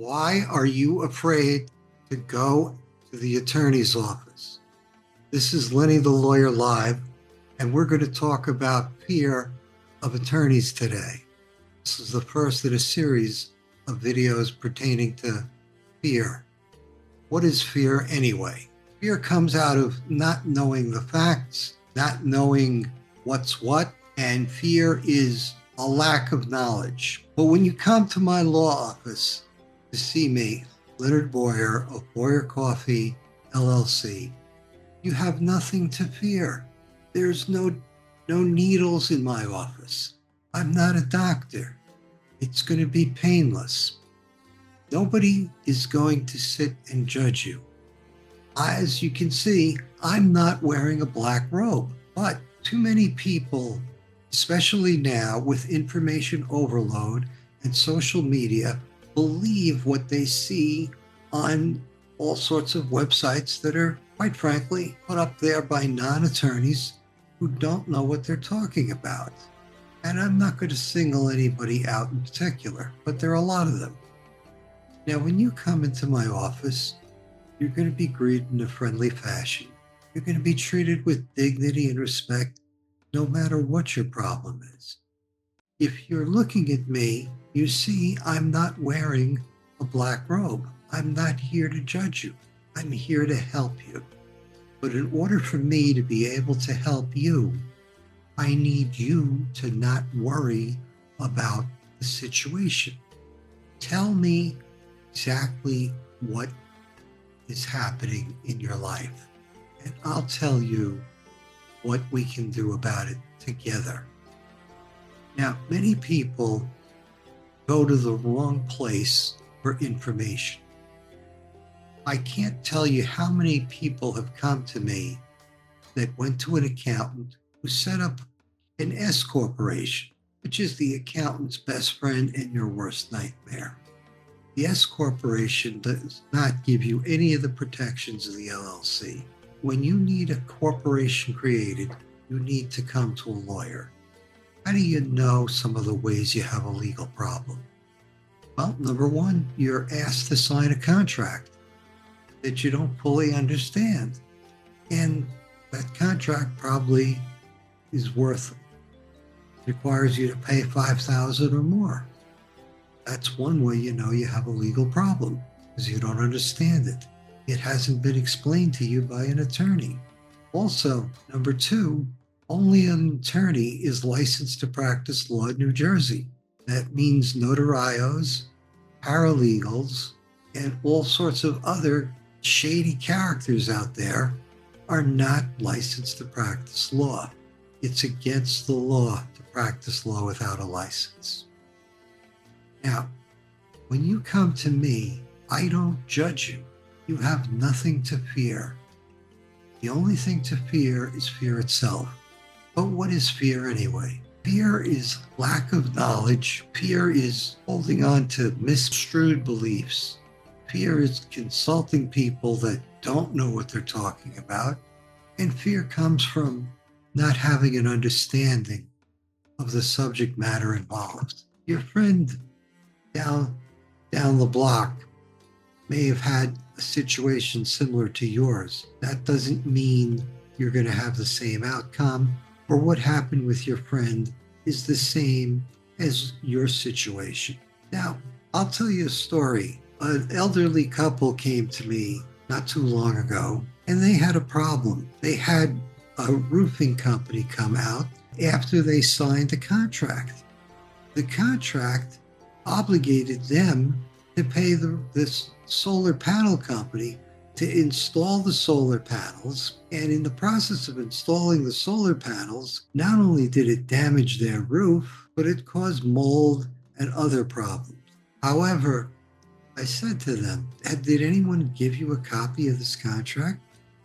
Why are you afraid to go to the attorney's office? This is Lenny the Lawyer Live, and we're going to talk about fear of attorneys today. This is the first in a series of videos pertaining to fear. What is fear anyway? Fear comes out of not knowing the facts, not knowing what's what, and fear is a lack of knowledge. But when you come to my law office to see me, Leonard Boyer of Boyer Coffee, LLC, you have nothing to fear. There's no needles in my office. I'm not a doctor. It's going to be painless. Nobody is going to sit and judge you. As you can see, I'm not wearing a black robe, but too many people, especially now with information overload and social media, believe what they see on all sorts of websites that are, quite frankly, put up there by non-attorneys who don't know what they're talking about. And I'm not going to single anybody out in particular, but there are a lot of them. Now, when you come into my office, you're going to be greeted in a friendly fashion. You're going to be treated with dignity and respect, no matter what your problem is. If you're looking at me, you see I'm not wearing a black robe. I'm not here to judge you. I'm here to help you. But in order for me to be able to help you, I need you to not worry about the situation. Tell me exactly what is happening in your life, and I'll tell you what we can do about it together. Now, many people go to the wrong place for information. I can't tell you how many people have come to me that went to an accountant who set up an S corporation, which is the accountant's best friend and your worst nightmare. The S corporation does not give you any of the protections of the LLC. When you need a corporation created, you need to come to a lawyer. How do you know some of the ways you have a legal problem? Well, number one, you're asked to sign a contract that you don't fully understand. And that contract probably is requires you to pay $5,000 or more. That's one way you know you have a legal problem, because you don't understand it. It hasn't been explained to you by an attorney. Also, number two, only an attorney is licensed to practice law in New Jersey. That means notarios, paralegals, and all sorts of other shady characters out there are not licensed to practice law. It's against the law to practice law without a license. Now, when you come to me, I don't judge you. You have nothing to fear. The only thing to fear is fear itself. But what is fear anyway? Fear is lack of knowledge. Fear is holding on to misconstrued beliefs. Fear is consulting people that don't know what they're talking about. And fear comes from not having an understanding of the subject matter involved. Your friend down the block may have had a situation similar to yours. That doesn't mean you're going to have the same outcome, or what happened with your friend is the same as your situation. Now, I'll tell you a story. An elderly couple came to me not too long ago, and they had a problem. They had a roofing company come out after they signed a contract. The contract obligated them to pay this solar panel company to install the solar panels. And in the process of installing the solar panels, not only did it damage their roof, but it caused mold and other problems. However, I said to them, did anyone give you a copy of this contract?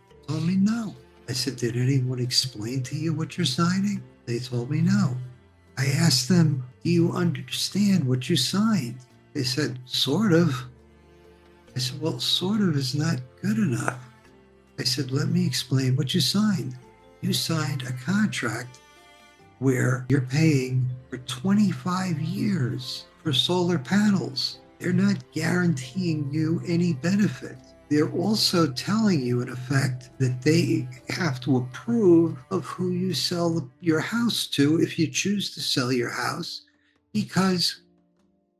They told me no. I said, did anyone explain to you what you're signing? They told me no. I asked them, do you understand what you signed? They said, sort of. I said, well, sort of is not good enough. I said, let me explain what you signed. You signed a contract where you're paying for 25 years for solar panels. They're not guaranteeing you any benefit. They're also telling you, in effect, that they have to approve of who you sell your house to if you choose to sell your house, because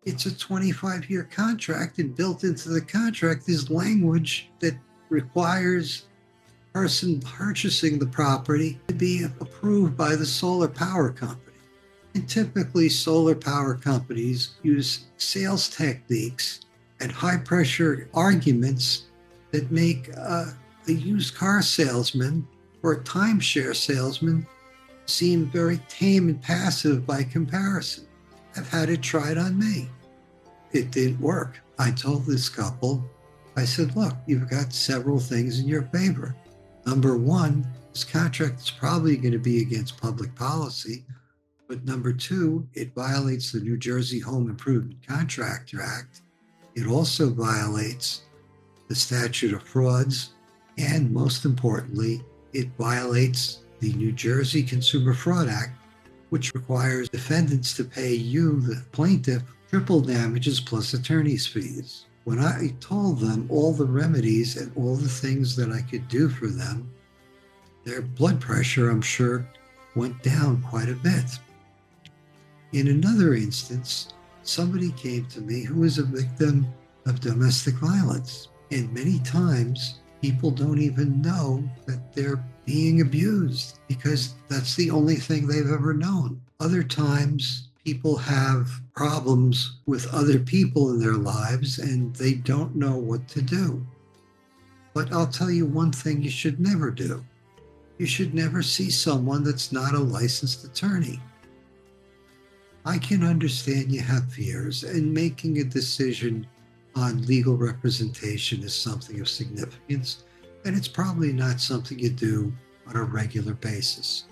it's a 25-year contract, and built into the contract is language that requires the person purchasing the property to be approved by the solar power company. And typically, solar power companies use sales techniques and high pressure arguments that make a used car salesman or a timeshare salesman seem very tame and passive by comparison. I've had it tried on me. It didn't work. I told this couple, I said, look, you've got several things in your favor. Number one, this contract is probably going to be against public policy. But number two, it violates the New Jersey Home Improvement Contractor Act. It also violates the statute of frauds. And most importantly, it violates the New Jersey Consumer Fraud Act, which requires defendants to pay you, the plaintiff, triple damages plus attorney's fees. When I told them all the remedies and all the things that I could do for them, their blood pressure, I'm sure, went down quite a bit. In another instance, somebody came to me who was a victim of domestic violence. And many times, people don't even know that they're being abused because that's the only thing they've ever known. Other times, people have problems with other people in their lives and they don't know what to do. But I'll tell you one thing you should never do. You should never see someone that's not a licensed attorney. I can understand you have fears, and making a decision on legal representation is something of significance, and it's probably not something you do on a regular basis.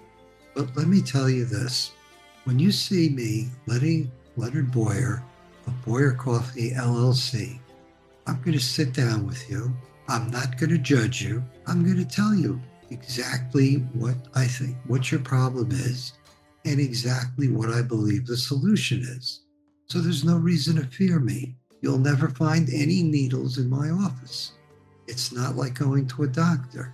But let me tell you this. When you see me, Leonard Boyer of Boyer Coffey LLC, I'm going to sit down with you. I'm not going to judge you. I'm going to tell you exactly what I think, what your problem is, and exactly what I believe the solution is. So there's no reason to fear me. You'll never find any needles in my office. It's not like going to a doctor.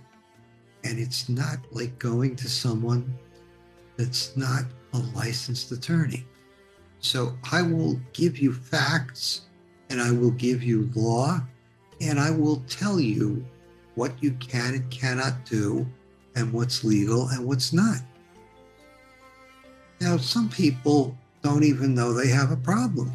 And it's not like going to someone that's not a licensed attorney. So I will give you facts, and I will give you law, and I will tell you what you can and cannot do, and what's legal and what's not. Now, some people don't even know they have a problem.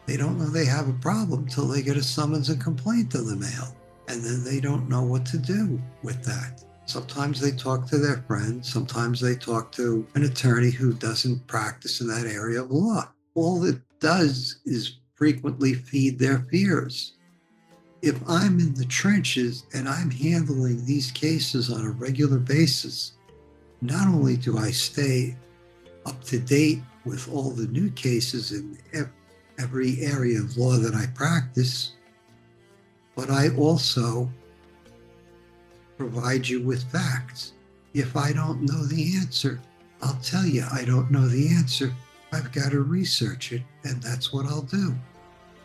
They don't know they have a problem till they get a summons and complaint in the mail, and then they don't know what to do with that. Sometimes they talk to their friends. Sometimes they talk to an attorney who doesn't practice in that area of law. All it does is frequently feed their fears. If I'm in the trenches and I'm handling these cases on a regular basis, not only do I stay up to date with all the new cases in every area of law that I practice, but I also provide you with facts. If I don't know the answer, I'll tell you I don't know the answer. I've got to research it, and that's what I'll do.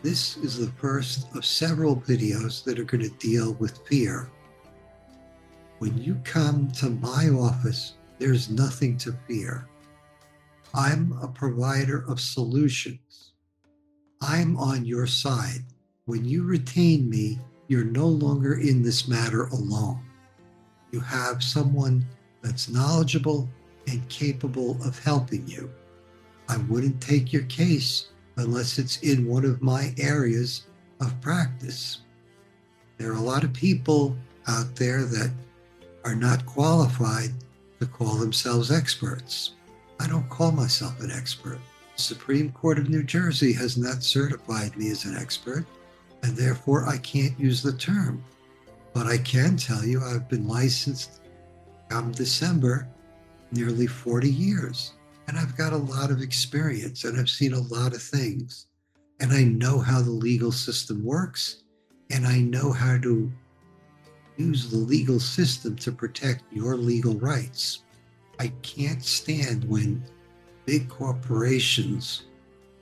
This is the first of several videos that are going to deal with fear. When you come to my office, there's nothing to fear. I'm a provider of solutions. I'm on your side. When you retain me, you're no longer in this matter alone. You have someone that's knowledgeable and capable of helping you. I wouldn't take your case unless it's in one of my areas of practice. There are a lot of people out there that are not qualified to call themselves experts. I don't call myself an expert. The Supreme Court of New Jersey has not certified me as an expert, and therefore I can't use the term. But I can tell you I've been licensed come December nearly 40 years. And I've got a lot of experience, and I've seen a lot of things. And I know how the legal system works, and I know how to use the legal system to protect your legal rights. I can't stand when big corporations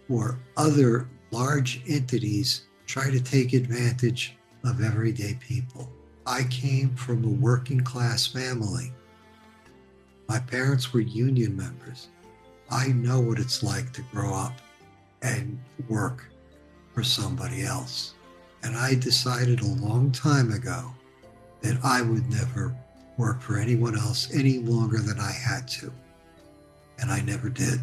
or other Large entities try to take advantage of everyday people. I came from a working class family. My parents were union members. I know what it's like to grow up and work for somebody else. And I decided a long time ago that I would never work for anyone else any longer than I had to. And I never did.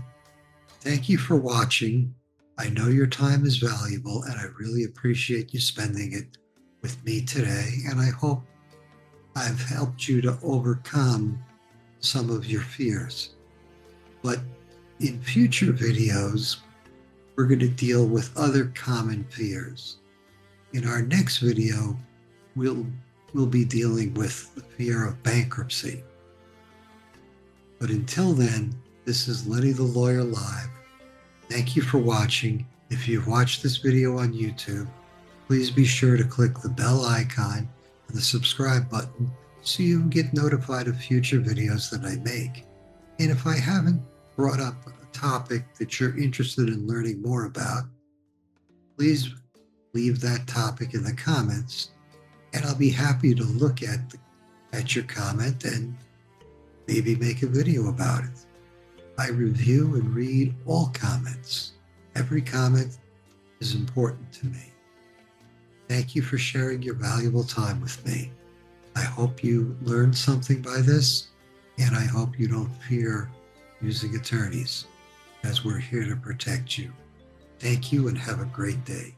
Thank you for watching. I know your time is valuable, and I really appreciate you spending it with me today. And I hope I've helped you to overcome some of your fears. But in future videos, we're going to deal with other common fears. In our next video, we'll be dealing with the fear of bankruptcy. But until then, this is Lenny the Lawyer Live. Thank you for watching. If you've watched this video on YouTube, please be sure to click the bell icon and the subscribe button so you can get notified of future videos that I make. And if I haven't brought up a topic that you're interested in learning more about, please leave that topic in the comments, and I'll be happy to look at your comment and maybe make a video about it. I review and read all comments. Every comment is important to me. Thank you for sharing your valuable time with me. I hope you learned something by this, and I hope you don't fear using attorneys, as we're here to protect you. Thank you and have a great day.